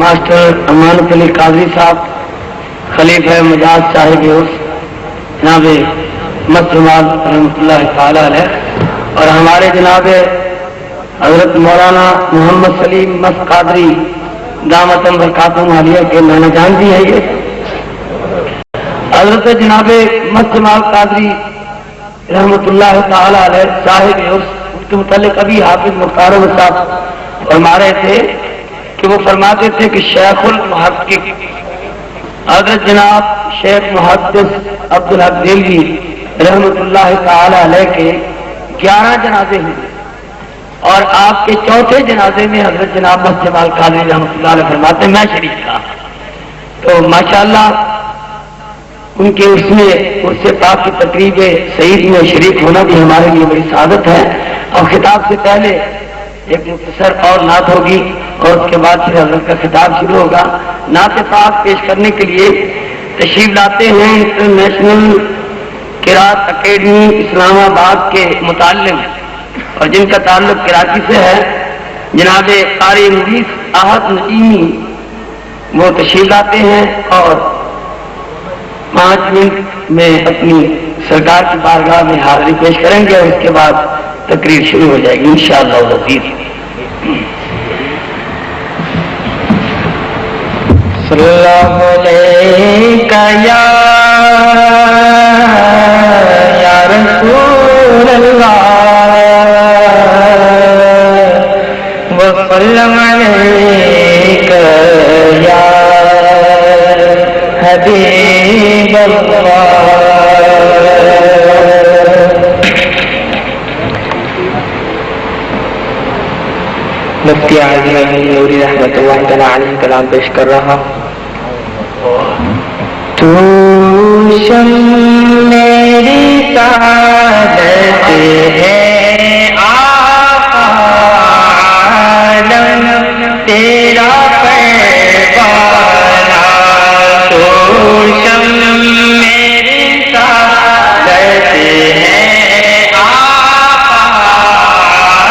Master امانت علی قادری صاحب خلیفہ مجاز صاحب جناب مسجمال رحمۃ اللہ تعالی علیہ، اور ہمارے جناب حضرت مولانا محمد سلیم مس قادری دامت برکاتہم عالیہ کے نانا جان بھی ہے یہ، حضرت جناب مسجمال قادری رحمۃ اللہ تعالی علیہ صاحب اس کے متعلق ابھی حافظ مختار صاحب فرما رہے تھے کہ وہ فرماتے تھے کہ شیخ المحقق حضرت جناب شیخ محدث عبدالحق دہلوی رحمۃ اللہ تعالی علیہ کے 11 جنازے ہوئے، اور آپ کے چوتھے جنازے میں حضرت جناب مسجمال قادری رحمۃ اللہ علیہ فرماتے میں شریک تھا۔ تو ماشاءاللہ ان کے اس میں عرس پاک کی تقریب سعید میں شریک ہونا بھی ہمارے لیے بڑی سعادت ہے۔ اور خطاب سے پہلے ایک مختصر اور نعت ہوگی، اور اس کے بعد پھر حضرت کا خطاب شروع ہوگا۔ نعت پاک پیش کرنے کے لیے تشریف لاتے ہیں انٹرنیشنل قرات اکیڈمی اسلام آباد کے متعلم، اور جن کا تعلق کراچی سے ہے، جناب قاری مجید احد نعیمی، وہ تشریف لاتے ہیں اور 5 منٹ میں اپنی سرکار کی بارگاہ میں حاضری پیش کریں گے، اور اس کے بعد تقریر شروع ہو جائے گی انشاءاللہ العزیز۔ صلی اللہ علیکہ یا رسول اللہ وسلم علیکہ یا حبیب اللہ۔ مفتی اعظم نوری رحمۃ اللہ تعالی علیہ کلام پیش کر رہا۔ تو شم میری سعادت ہے آقا عالم تیرا پروانہ، تو شم میری سعادت ہے آقا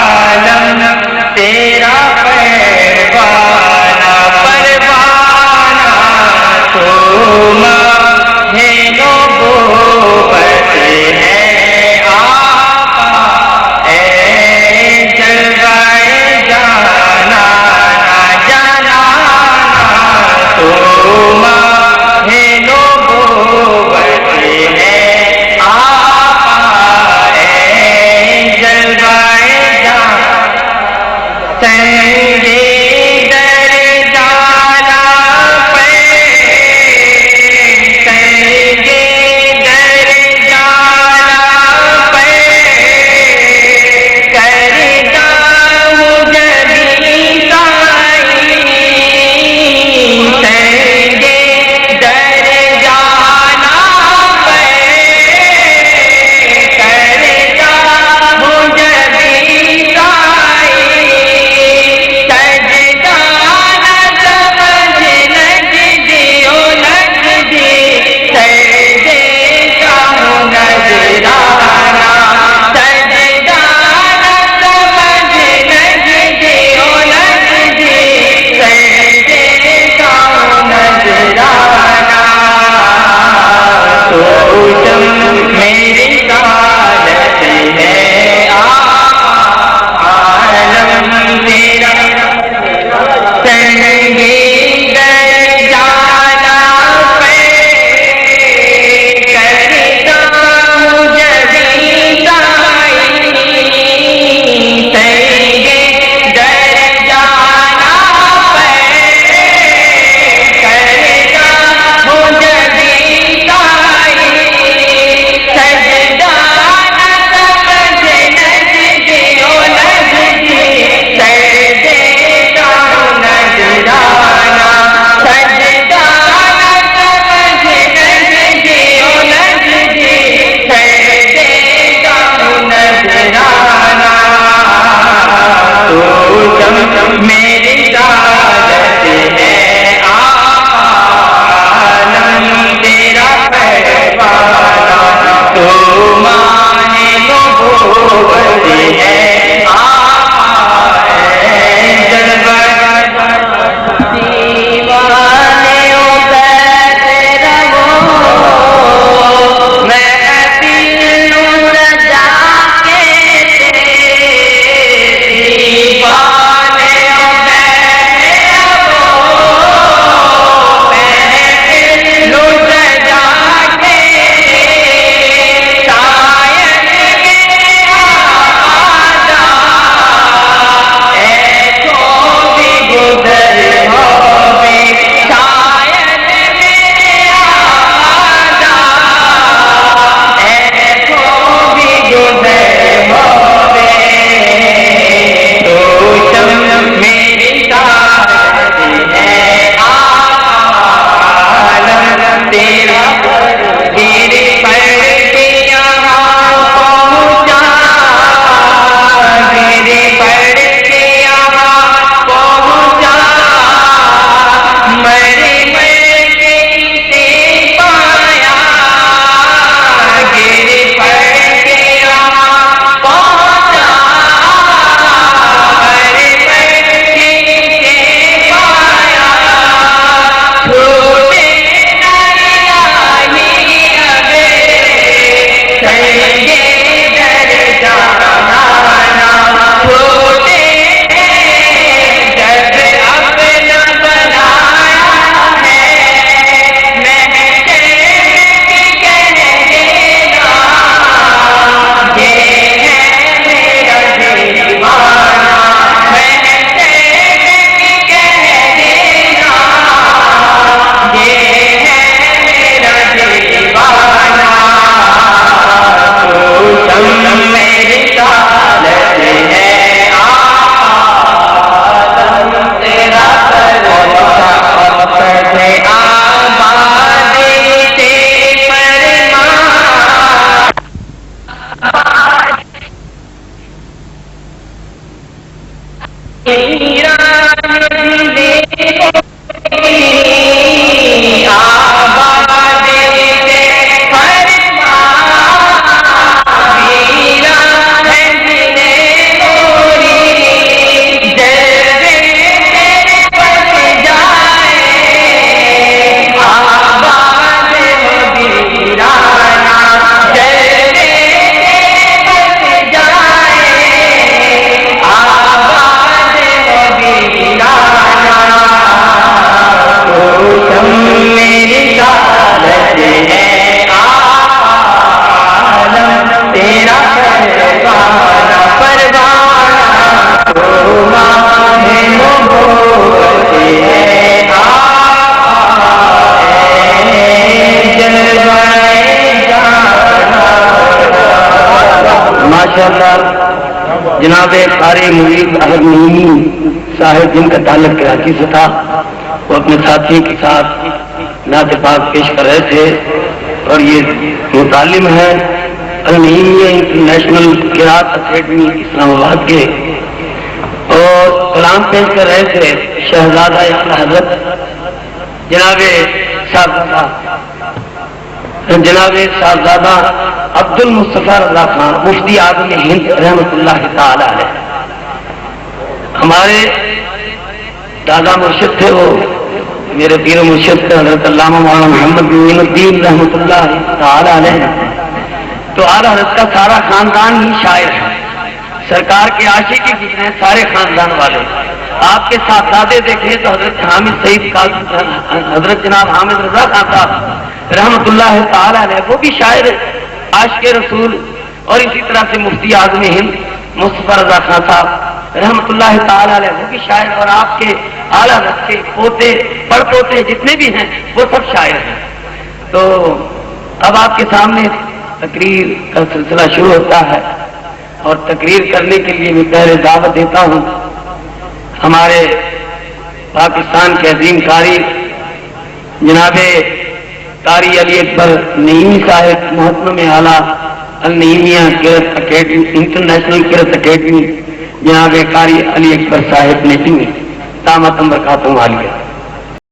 عالم تیرا پروانہ، پروانہ تو ماہ نبوت ہے آقا، اے ہمارے مرید احمد نعیمی صاحب جن کا تعلق کراچی سے تھا، وہ اپنے ساتھیوں کے ساتھ نعت پاک پیش کر رہے تھے، اور یہ متعلم ہے النعیمیہ انٹرنیشنل قرات اکیڈمی اسلام آباد کے، اور کلام پیش کر رہے تھے شہزادہ اعلیٰ حضرت جناب صاحبزادہ عبد المصطفیٰ رضا خان مفتی اعظم ہند رحمۃ اللہ تعالی علیہ۔ ہمارے دادا مرشد تھے، وہ میرے پیر و مرشد تھے حضرت علامہ مولانا محمد معین الدین رحمۃ اللہ تعالی علیہ۔ تو اعلیٰ حضرت کا سارا خاندان ہی شاعر ہے، سرکار کے عاشق کی گزرے سارے خاندان والے۔ آپ کے صاحبزادے دیکھیں تو حضرت حامد سعید حضرت جناب حامد رضا خان صاحب رحمۃ اللہ تعالی علیہ، وہ بھی شاعر عاشق رسول، اور اسی طرح سے مفتی اعظم ہند مصطفیٰ رضا خان صاحب رحمۃ اللہ تعالی علیہ، وہ بھی شاعر، اور آپ کے اعلیٰ حضرت کے پوتے پڑ پوتے جتنے بھی ہیں وہ سب شاعر ہیں۔ تو اب آپ کے سامنے تقریر کا سلسلہ شروع ہوتا ہے، اور تقریر کرنے کے لیے میں پہلے دعوت دیتا ہوں ہمارے پاکستان کے عظیم قاری جناب قاری علی اکبر نعیمی صاحب محترم اعلیٰ النعیمیہ قرات اکیڈمی انٹرنیشنل قرات اکیڈمی جناب قاری علی اکبر صاحب نعیمی دامت برکاتہم عالیہ۔